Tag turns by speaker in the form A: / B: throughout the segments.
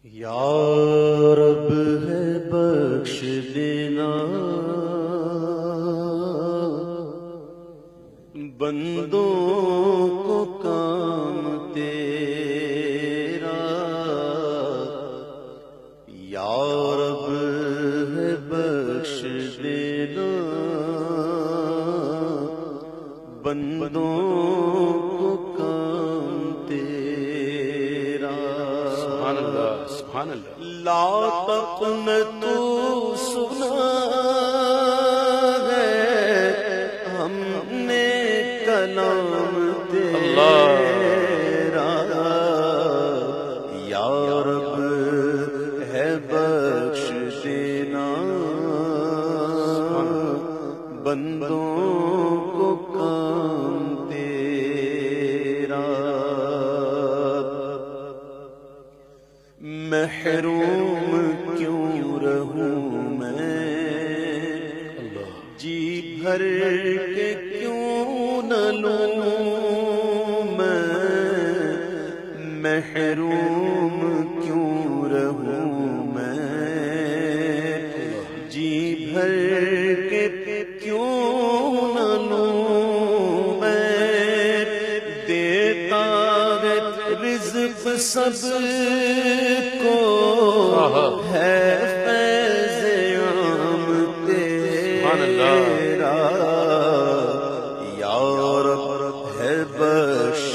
A: یا رب ہے بخش دینا بندوں کو کام تیرا، یا رب ہے بخش دینا بندوں کو کام تیرا۔
B: سبحان اللہ سبحان اللہ۔
A: لا تقنطوا سنا ہے ہم نے کلام تیرا، یا رب ہے بخش دینا بندوں کو کام تیرا۔ محروم کیوں رہوں میں جی بھر کے کیوں نہ لوں میں، محروم کیوں رہوں میں جی بھر کے کیوں نہ لوں میں، دیتا ہے رزق سب کو ہے فیض عام تیرا، یا رب ہے بخش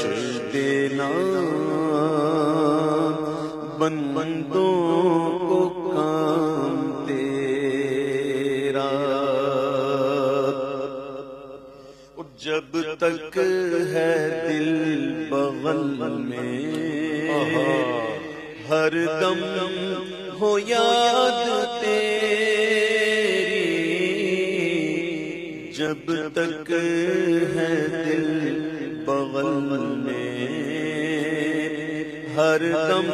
A: دینا بندوں کو کام تیرا۔ جب تک ہے دل بغل میں ہر دم ہو یاد تیری، جب تک ہے دل بغل میں ہر دم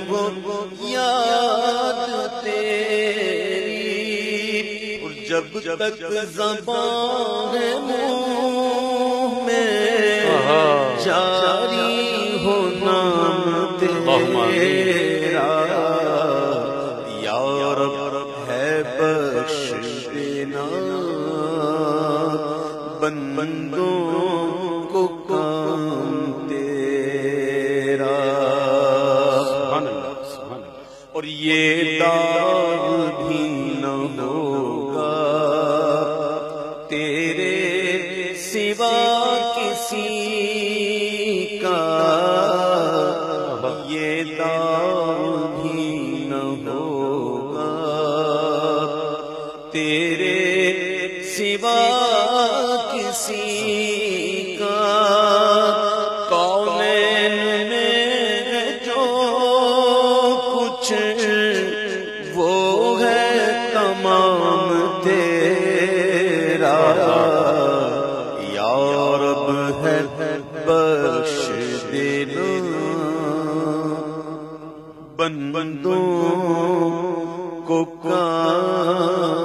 A: ہو یاد تیری، اور جب تک زبان ہے منہ میں جاری ہو نام تیرا، یا رب ہے بخش دینا بندوں کو کام تیرا۔ اور یہ داغ بھی نہ ہوگا تیرے سوا کسی کا، یہ داغ بھی نہ ہوگا تیرے سوا کسی کا، کونین میں جو کچھ وہ ہے تمام تیرا، یا رب ہے بخش دینا بندوں کو کام